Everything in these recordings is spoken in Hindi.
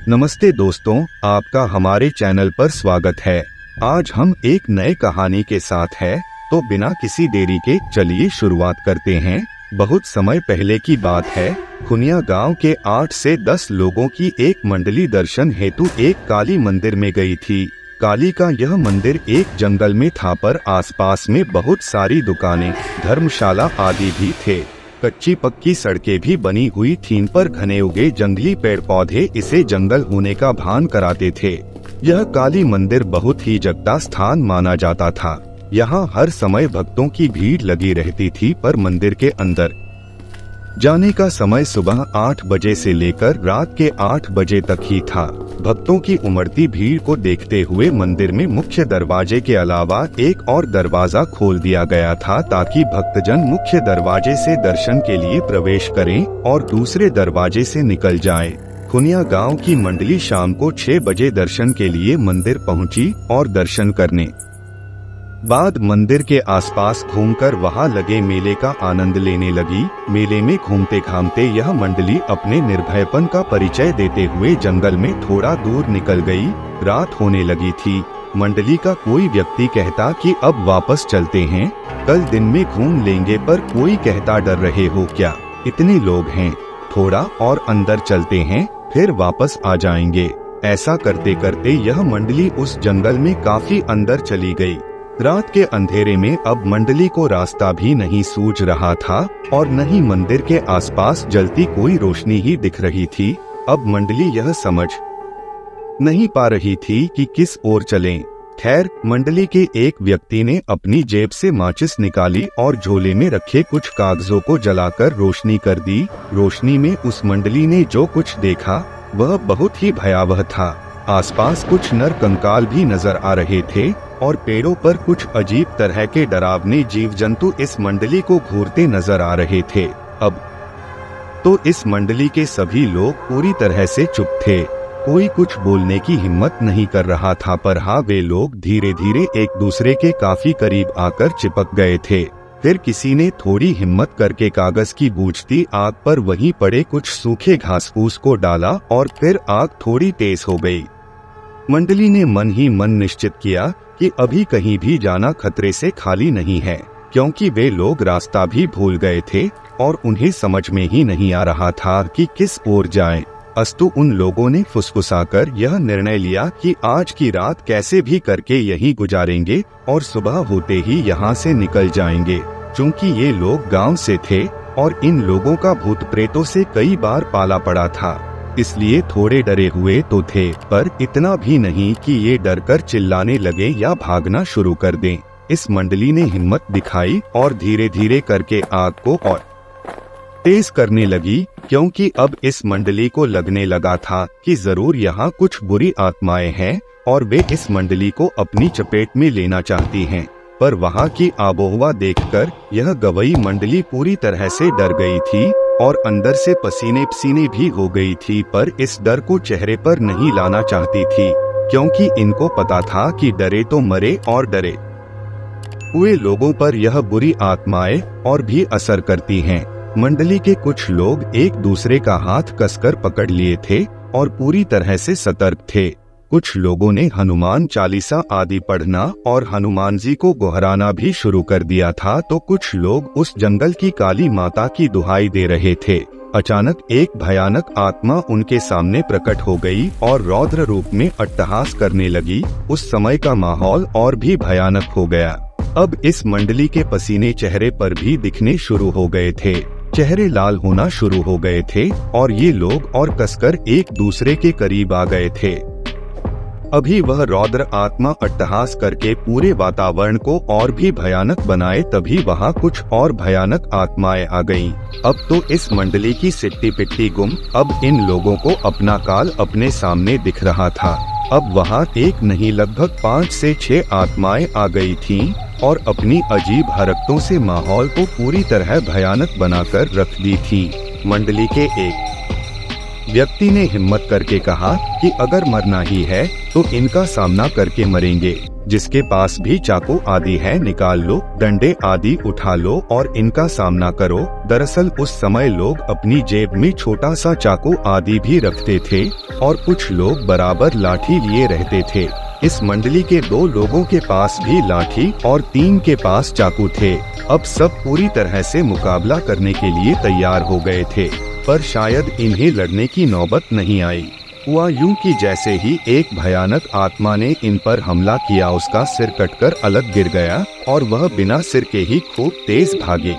नमस्ते दोस्तों, आपका हमारे चैनल पर स्वागत है। आज हम एक नए कहानी के साथ हैं, तो बिना किसी देरी के चलिए शुरुआत करते हैं। बहुत समय पहले की बात है। खुनिया गांव के 8 से 10 लोगों की एक मंडली दर्शन हेतु एक काली मंदिर में गई थी। काली का यह मंदिर एक जंगल में था, पर आसपास में बहुत सारी दुकानें, धर्मशाला आदि भी थे। कच्ची पक्की सड़कें भी बनी हुई थीं, पर घने उगे जंगली पेड़ पौधे इसे जंगल होने का भान कराते थे। यह काली मंदिर बहुत ही जगता स्थान माना जाता था। यहाँ हर समय भक्तों की भीड़ लगी रहती थी, पर मंदिर के अंदर जाने का समय सुबह 8 बजे से लेकर रात के 8 बजे तक ही था। भक्तों की उमड़ती भीड़ को देखते हुए मंदिर में मुख्य दरवाजे के अलावा एक और दरवाजा खोल दिया गया था, ताकि भक्तजन मुख्य दरवाजे से दर्शन के लिए प्रवेश करें और दूसरे दरवाजे से निकल जाएं। खुनिया गांव की मंडली शाम को 6 बजे दर्शन के लिए मंदिर पहुंची और दर्शन करने बाद मंदिर के आसपास घूमकर वहां लगे मेले का आनंद लेने लगी। मेले में घूमते घामते यह मंडली अपने निर्भयपन का परिचय देते हुए जंगल में थोड़ा दूर निकल गई। रात होने लगी थी। मंडली का कोई व्यक्ति कहता कि अब वापस चलते हैं, कल दिन में घूम लेंगे, पर कोई कहता डर रहे हो क्या, इतने लोग हैं, थोड़ा और अंदर चलते हैं, फिर वापस आ जाएंगे। ऐसा करते करते यह मंडली उस जंगल में काफी अंदर चली गई। रात के अंधेरे में अब मंडली को रास्ता भी नहीं सूझ रहा था और न ही मंदिर के आसपास जलती कोई रोशनी ही दिख रही थी। अब मंडली यह समझ नहीं पा रही थी कि किस ओर चलें। खैर, मंडली के एक व्यक्ति ने अपनी जेब से माचिस निकाली और झोले में रखे कुछ कागजों को जलाकर रोशनी कर दी। रोशनी में उस मंडली ने जो कुछ देखा वह बहुत ही भयावह था। आसपास कुछ नर कंकाल भी नजर आ रहे थे और पेड़ों पर कुछ अजीब तरह के डरावने जीव जंतु इस मंडली को घूरते नजर आ रहे थे। अब तो इस मंडली के सभी लोग पूरी तरह से चुप थे। कोई कुछ बोलने की हिम्मत नहीं कर रहा था, पर हाँ, वे लोग धीरे धीरे एक दूसरे के काफी करीब आकर चिपक गए थे। फिर किसी ने थोड़ी हिम्मत करके कागज की बूझती आग पर वहीं पड़े कुछ सूखे घास फूस को डाला और फिर आग थोड़ी तेज हो गई। मंडली ने मन ही मन निश्चित किया कि अभी कहीं भी जाना खतरे से खाली नहीं है, क्योंकि वे लोग रास्ता भी भूल गए थे और उन्हें समझ में ही नहीं आ रहा था कि किस ओर जाएं। अस्तु उन लोगों ने फुसफुसाकर यह निर्णय लिया कि आज की रात कैसे भी करके यहीं गुजारेंगे और सुबह होते ही यहाँ से निकल जाएंगे। चूंकि ये लोग गांव से थे और इन लोगों का भूत प्रेतों से कई बार पाला पड़ा था, इसलिए थोड़े डरे हुए तो थे, पर इतना भी नहीं कि ये डरकर चिल्लाने लगे या भागना शुरू कर दें। इस मंडली ने हिम्मत दिखाई और धीरे धीरे करके आग को और तेज करने लगी, क्योंकि अब इस मंडली को लगने लगा था कि जरूर यहाँ कुछ बुरी आत्माएं हैं और वे इस मंडली को अपनी चपेट में लेना चाहती हैं। पर वहाँ की आबोहवा देखकर यह गवई मंडली पूरी तरह से डर गई थी और अंदर से पसीने पसीने भी हो गई थी, पर इस डर को चेहरे पर नहीं लाना चाहती थी, क्योंकि इनको पता था कि डरे तो मरे और डरे हुए लोगों पर यह बुरी आत्माएं और भी असर करती हैं। मंडली के कुछ लोग एक दूसरे का हाथ कसकर पकड़ लिए थे और पूरी तरह से सतर्क थे। कुछ लोगों ने हनुमान चालीसा आदि पढ़ना और हनुमान जी को गोहराना भी शुरू कर दिया था, तो कुछ लोग उस जंगल की काली माता की दुहाई दे रहे थे। अचानक एक भयानक आत्मा उनके सामने प्रकट हो गई और रौद्र रूप में अट्टहास करने लगी। उस समय का माहौल और भी भयानक हो गया। अब इस मंडली के पसीने चेहरे पर भी दिखने शुरू हो गए थे, चेहरे लाल होना शुरू हो गए थे और ये लोग और कसकर एक दूसरे के करीब आ गए थे। अभी वह रौद्र आत्मा अट्टहास करके पूरे वातावरण को और भी भयानक बनाए, तभी वहाँ कुछ और भयानक आत्माएं आ गईं। अब तो इस मंडली की सिट्टी पिट्टी गुम। अब इन लोगों को अपना काल अपने सामने दिख रहा था। अब वहाँ एक नहीं लगभग 5 से 6 आत्माएं आ गई थीं और अपनी अजीब हरकतों से माहौल को पूरी तरह भयानक बनाकर रख दी थीं। मंडली के एक व्यक्ति ने हिम्मत करके कहा कि अगर मरना ही है तो इनका सामना करके मरेंगे। जिसके पास भी चाकू आदि है निकाल लो, डंडे आदि उठा लो और इनका सामना करो। दरअसल उस समय लोग अपनी जेब में छोटा सा चाकू आदि भी रखते थे और कुछ लोग बराबर लाठी लिए रहते थे। इस मंडली के 2 लोगों के पास भी लाठी और 3 के पास चाकू थे। अब सब पूरी तरह से मुकाबला करने के लिए तैयार हो गए थे, पर शायद इन्हें लड़ने की नौबत नहीं आई। हुआ यूं कि जैसे ही एक भयानक आत्मा ने इन पर हमला किया, उसका सिर कटकर अलग गिर गया और वह बिना सिर के ही खूब तेज भागे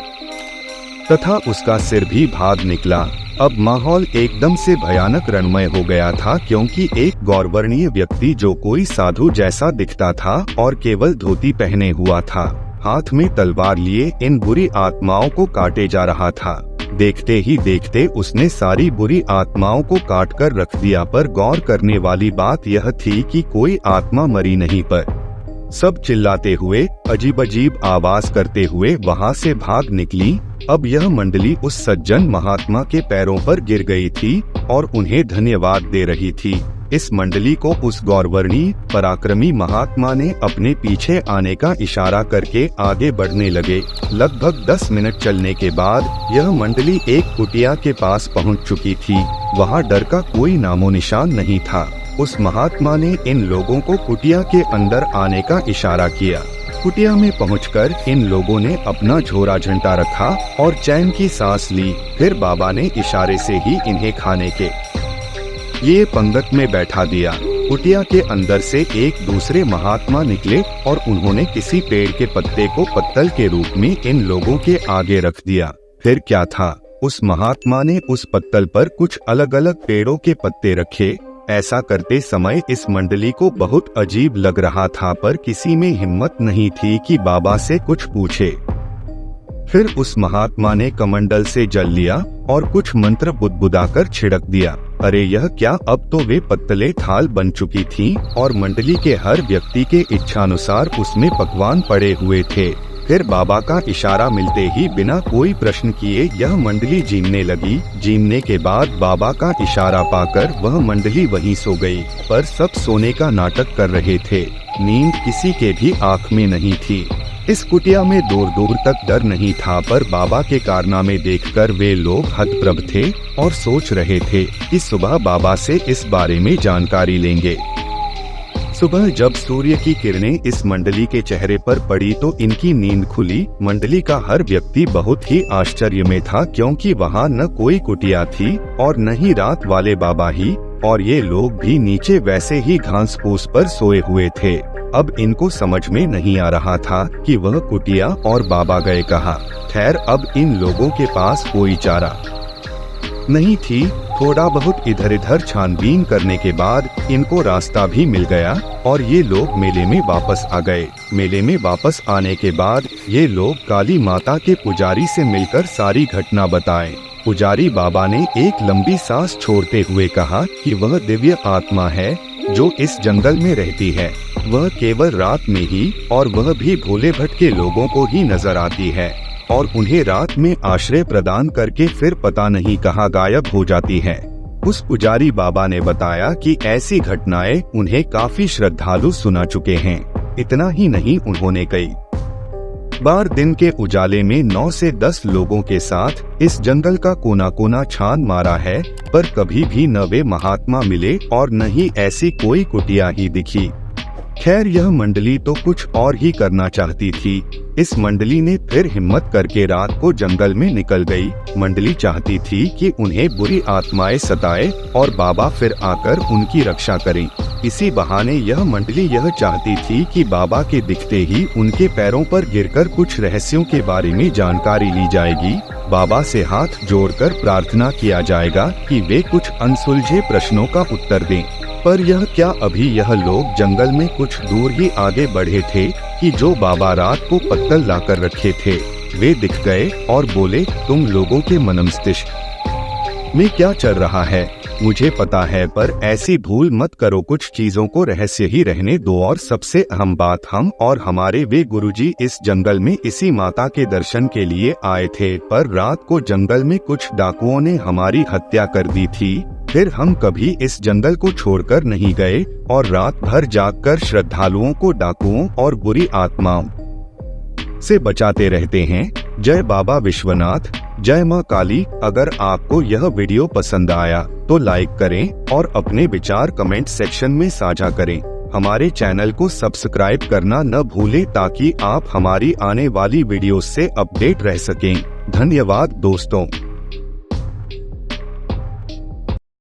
तथा उसका सिर भी भाग निकला। अब माहौल एकदम से भयानक रणमय हो गया था, क्योंकि एक गौरवर्णीय व्यक्ति जो कोई साधु जैसा दिखता था और केवल धोती पहने हुआ था, हाथ में तलवार लिए इन बुरी आत्माओं को काटे जा रहा था। देखते ही देखते उसने सारी बुरी आत्माओं को काट कर रख दिया। पर गौर करने वाली बात यह थी कि कोई आत्मा मरी नहीं, पर सब चिल्लाते हुए अजीब अजीब आवाज करते हुए वहां से भाग निकली। अब यह मंडली उस सज्जन महात्मा के पैरों पर गिर गई थी और उन्हें धन्यवाद दे रही थी। इस मंडली को उस गौरवर्णीय पराक्रमी महात्मा ने अपने पीछे आने का इशारा करके आगे बढ़ने लगे। लगभग 10 मिनट चलने के बाद यह मंडली एक कुटिया के पास पहुंच चुकी थी। वहां डर का कोई नामो निशान नहीं था। उस महात्मा ने इन लोगों को कुटिया के अंदर आने का इशारा किया। कुटिया में पहुंचकर इन लोगों ने अपना झोरा झंटा रखा और चैन की सांस ली। फिर बाबा ने इशारे से ही इन्हें खाने के लिए पंगत में बैठा दिया। कुटिया के अंदर से एक दूसरे महात्मा निकले और उन्होंने किसी पेड़ के पत्ते को पत्तल के रूप में इन लोगों के आगे रख दिया। फिर क्या था, उस महात्मा ने उस पत्तल पर कुछ अलग अलग पेड़ों के पत्ते रखे। ऐसा करते समय इस मंडली को बहुत अजीब लग रहा था, पर किसी में हिम्मत नहीं थी कि बाबा से कुछ पूछे। फिर उस महात्मा ने कमंडल से जल लिया और कुछ मंत्र बुदबुदाकर छिड़क दिया। अरे यह क्या, अब तो वे पत्तले थाल बन चुकी थीं और मंडली के हर व्यक्ति के इच्छानुसार उसमें पकवान पड़े हुए थे। फिर बाबा का इशारा मिलते ही बिना कोई प्रश्न किए यह मंडली जीमने लगी। जीमने के बाद बाबा का इशारा पाकर वह मंडली वहीं सो गई। पर सब सोने का नाटक कर रहे थे, नींद किसी के भी आँख में नहीं थी। इस कुटिया में दूर दूर तक डर नहीं था, पर बाबा के कारनामे देखकर वे लोग हतप्रभ थे और सोच रहे थे कि सुबह बाबा से इस बारे में जानकारी लेंगे। सुबह जब सूर्य की किरणें इस मंडली के चेहरे पर पड़ी तो इनकी नींद खुली। मंडली का हर व्यक्ति बहुत ही आश्चर्य में था, क्योंकि वहाँ न कोई कुटिया थी और न ही रात वाले बाबा ही, और ये लोग भी नीचे वैसे ही घास फूस पर सोए हुए थे। अब इनको समझ में नहीं आ रहा था कि वह कुटिया और बाबा गए कहाँ। खैर, अब इन लोगों के पास कोई चारा नहीं थी। थोड़ा बहुत इधर उधर छानबीन करने के बाद इनको रास्ता भी मिल गया और ये लोग मेले में वापस आ गए। मेले में वापस आने के बाद ये लोग काली माता के पुजारी से मिलकर सारी घटना बताएं। पुजारी बाबा ने एक लंबी सांस छोड़ते हुए कहा कि वह दिव्य आत्मा है जो इस जंगल में रहती है। वह केवल रात में ही, और वह भी भोले भटके लोगों को ही नजर आती है और उन्हें रात में आश्रय प्रदान करके फिर पता नहीं कहाँ गायब हो जाती है। उस पुजारी बाबा ने बताया कि ऐसी घटनाएं उन्हें काफी श्रद्धालु सुना चुके हैं। इतना ही नहीं, उन्होंने कई बार दिन के उजाले में 9 से 10 लोगों के साथ इस जंगल का कोना कोना छान मारा है, पर कभी भी न वे महात्मा मिले और न ही ऐसी कोई कुटिया ही दिखी। खैर, यह मंडली तो कुछ और ही करना चाहती थी। इस मंडली ने फिर हिम्मत करके रात को जंगल में निकल गई। मंडली चाहती थी कि उन्हें बुरी आत्माएं सताए और बाबा फिर आकर उनकी रक्षा करें। इसी बहाने यह मंडली यह चाहती थी कि बाबा के दिखते ही उनके पैरों पर गिरकर कुछ रहस्यों के बारे में जानकारी ली जाएगी। बाबा से हाथ जोड़कर प्रार्थना किया जाएगा कि वे कुछ अनसुलझे प्रश्नों का उत्तर दें। पर यह क्या, अभी यह लोग जंगल में कुछ दूर ही आगे बढ़े थे कि जो बाबा रात को पत्तल लाकर रखे थे वे दिख गए और बोले, तुम लोगों के मस्तिष्क में क्या चल रहा है मुझे पता है, पर ऐसी भूल मत करो, कुछ चीजों को रहस्य ही रहने दो। और सबसे अहम बात, हम और हमारे वे गुरुजी इस जंगल में इसी माता के दर्शन के लिए आए थे, पर रात को जंगल में कुछ डाकुओं ने हमारी हत्या कर दी थी। फिर हम कभी इस जंगल को छोड़कर नहीं गए और रात भर जागकर श्रद्धालुओं को डाकुओं और बुरी आत्माओं से बचाते रहते हैं। जय बाबा विश्वनाथ, जय मां काली। अगर आपको यह वीडियो पसंद आया तो लाइक करें और अपने विचार कमेंट सेक्शन में साझा करें। हमारे चैनल को सब्सक्राइब करना न भूलें ताकि आप हमारी आने वाली वीडियोस से अपडेट रह सकें। धन्यवाद दोस्तों।